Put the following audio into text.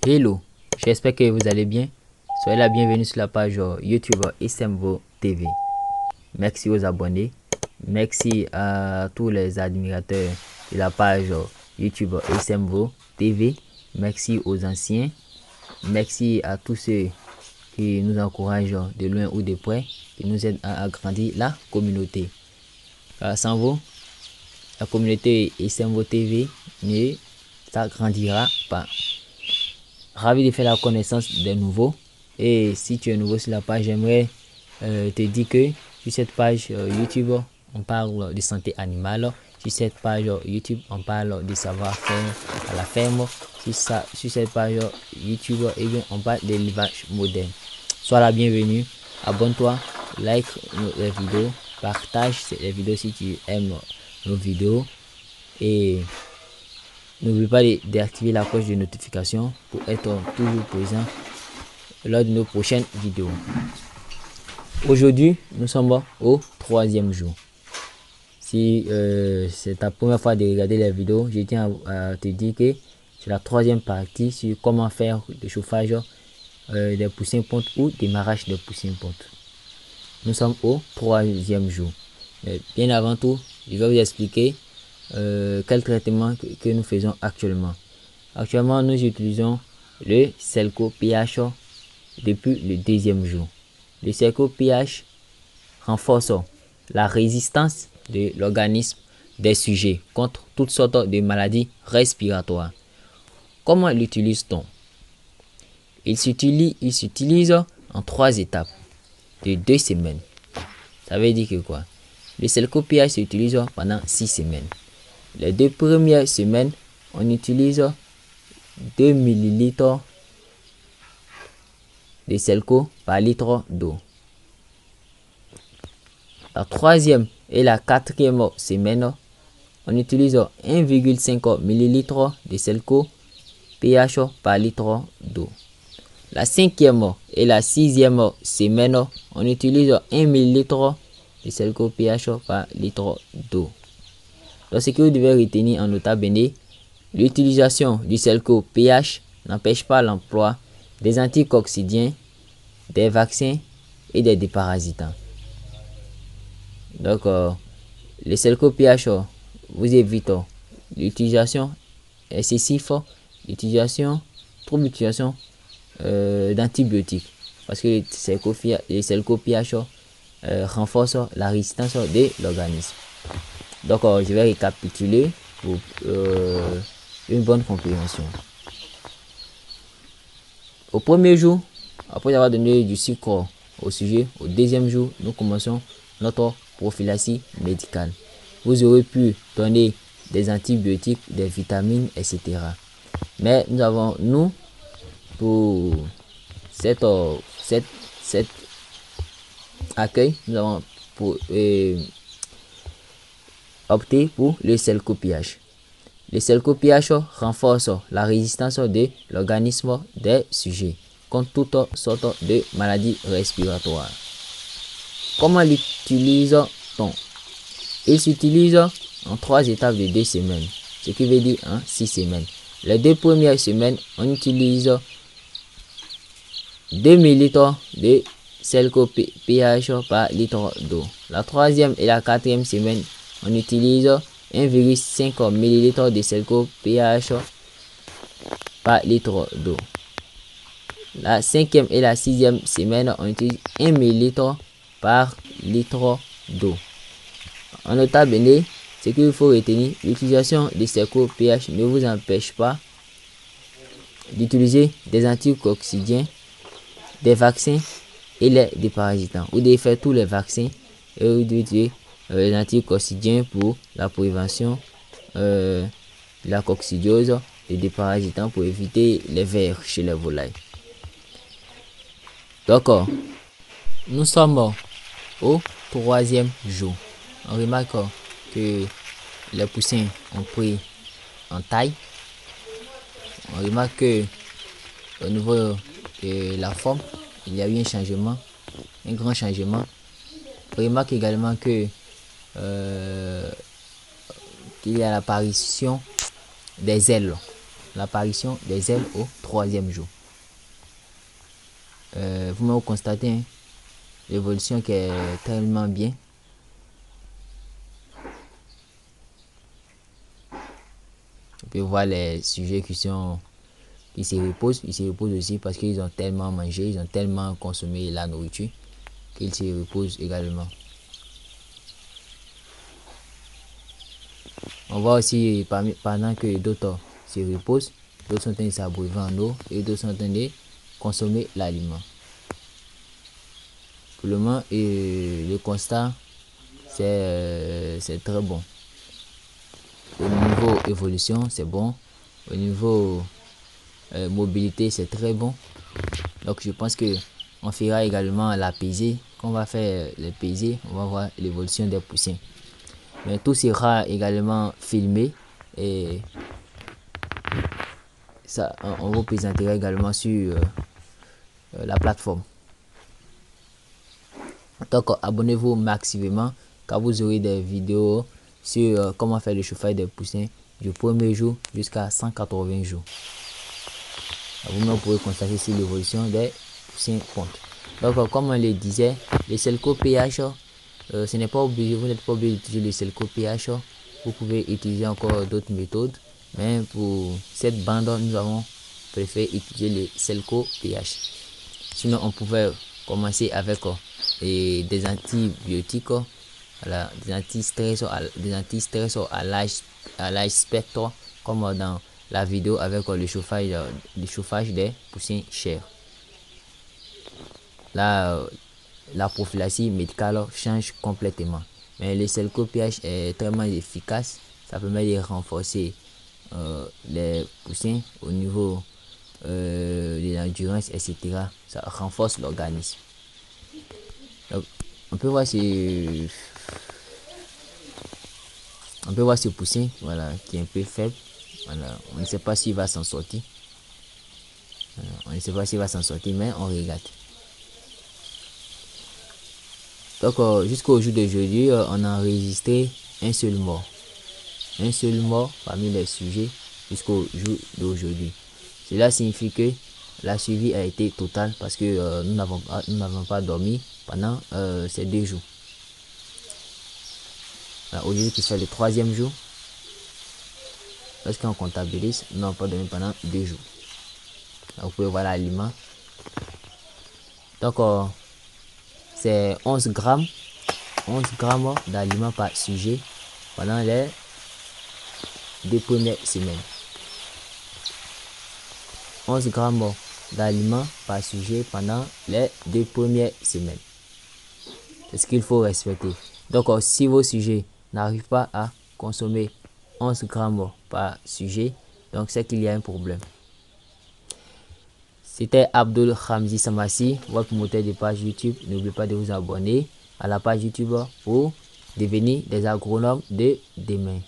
Hello, j'espère que vous allez bien. Soyez la bienvenue sur la page YouTube Isemvo TV. Merci aux abonnés. Merci à tous les admirateurs de la page YouTube Isemvo TV. Merci aux anciens. Merci à tous ceux qui nous encouragent de loin ou de près, qui nous aident à agrandir la communauté. Sans vous, la communauté Isemvo TV ne s'agrandira pas. Ravi de faire la connaissance des nouveaux. Et si tu es nouveau sur la page, j'aimerais te dire que sur cette page YouTube, on parle de santé animale. Sur cette page YouTube, on parle de savoir-faire à la ferme. Sur cette page YouTube, on parle d'élevage moderne. Sois la bienvenue. Abonne-toi, like les vidéos, partage les vidéos si tu aimes nos vidéos. Et n'oublie pas d'activer la cloche de notification pour être toujours présent lors de nos prochaines vidéos. Aujourd'hui, nous sommes au 3e jour. Si c'est ta première fois de regarder les vidéos, je tiens à te dire que c'est la 3e partie sur comment faire le chauffage des poussins pontes ou démarrage des poussins pontes. Nous sommes au 3e jour. Mais bien avant tout, je vais vous expliquer quel traitement que nous faisons actuellement. Actuellement, nous utilisons le Selco pH depuis le 2e jour. Le Selco pH renforce la résistance de l'organisme des sujets contre toutes sortes de maladies respiratoires. Comment l'utilise-t-on? Il s'utilise en 3 étapes de 2 semaines. Ça veut dire que quoi? Le Selco pH s'utilise pendant 6 semaines. Les 2 premières semaines, on utilise 2 ml de Selco par litre d'eau. La 3e et la 4e semaine, on utilise 1,5 ml de Selco pH par litre d'eau. La 5e et la 6e semaine, on utilise 1 ml de Selco pH par litre d'eau. Donc, ce que vous devez retenir en nota bene, l'utilisation du Selco pH n'empêche pas l'emploi des anticoccidiens, des vaccins et des déparasitants. Donc, le Selco pH vous évite l'utilisation excessive, trop d'utilisation d'antibiotiques, parce que le Selco pH renforce la résistance de l'organisme. Donc, je vais récapituler pour une bonne compréhension. Au 1er jour, après avoir donné du sucre au sujet, au 2e jour, nous commençons notre prophylaxie médicale. Vous aurez pu donner des antibiotiques, des vitamines, etc. Mais pour cet accueil, nous avons opté pour le Selco pH. Le Selco pH renforce la résistance de l'organisme des sujets contre toutes sortes de maladies respiratoires. Comment l'utilise-t-on? Il s'utilise en 3 étapes de 2 semaines, ce qui veut dire en 6 semaines. Les 2 premières semaines, on utilise 2 ml de Selco pH par litre d'eau. La 3e et la 4e semaine, on utilise 1,5 ml de Selco pH par litre d'eau. La 5e et la 6e semaine, on utilise 1 ml par litre d'eau. En nota bene, ce qu'il faut retenir, l'utilisation de Selco pH ne vous empêche pas d'utiliser des anticoccidiens, des vaccins et les déparasitants, ou de faire tous les vaccins et d'utiliser les anticoccidiens pour la prévention de la coccidiose, les déparasitants pour éviter les vers chez les volailles. Donc, nous sommes au 3e jour. On remarque que les poussins ont pris en taille. On remarque que au niveau de la forme, il y a eu un changement, un grand changement. On remarque également que qu'il y a l'apparition des ailes. l'apparition des ailes au 3e jour. Vous constatez hein, l'évolution qui est tellement bien. On peut voir les sujets qui se reposent. Ils se reposent aussi parce qu'ils ont tellement mangé, ils ont tellement consommé la nourriture qu'ils se reposent également. On voit aussi pendant que d'autres se reposent, d'autres sont en train de s'abreuver en eau et d'autres sont en train de consommer l'aliment. Pour le moment, le constat, c'est très bon. Au niveau évolution, c'est bon. Au niveau mobilité, c'est très bon. Donc, je pense que on fera également la pesée. Quand on va faire les pesées, on va voir l'évolution des poussins. Mais tout sera également filmé et ça, on vous présentera également sur la plateforme. Donc, abonnez-vous massivement car vous aurez des vidéos sur comment faire le chauffage des poussins du 1er jour jusqu'à 180 jours. Vous pouvez constater ici l'évolution des poussins pontes. Donc, comme on le disait, le Selco pH, ce n'est pas obligé, vous n'êtes pas obligé d'utiliser le Selco pH. Vous pouvez utiliser encore d'autres méthodes, mais pour cette bande, nous avons préféré utiliser le Selco pH. Sinon, on pouvait commencer avec des antibiotiques, voilà, des anti-stress à large spectre, comme dans la vidéo avec le chauffage des poussins chers. Là, la prophylaxie médicale change complètement. Mais le Selco pH est tellement efficace, ça permet de renforcer les poussins au niveau de l'endurance, etc. Ça renforce l'organisme. On peut voir ce poussin, voilà, qui est un peu faible. Voilà, on ne sait pas s'il va s'en sortir. Mais on regarde. Donc jusqu'au jour d'aujourd'hui, on a enregistré un seul mort. Un seul mort parmi les sujets jusqu'au jour d'aujourd'hui. Cela signifie que la suivi a été totale parce que nous n'avons pas dormi pendant ces 2 jours. Aujourd'hui qui fait le 3e jour, lorsqu'on comptabilise, nous n'avons pas dormi pendant 2 jours. Là, vous pouvez voir l'aliment. Donc c'est 11 grammes d'aliments par sujet pendant les 2 premières semaines. 11 grammes d'aliments par sujet pendant les 2 premières semaines. C'est ce qu'il faut respecter. Donc si vos sujets n'arrivent pas à consommer 11 grammes par sujet, donc c'est qu'il y a un problème. C'était Abdul Ramzi Samassi, votre promoteur de page YouTube. N'oubliez pas de vous abonner à la page YouTube pour devenir des agronomes de demain.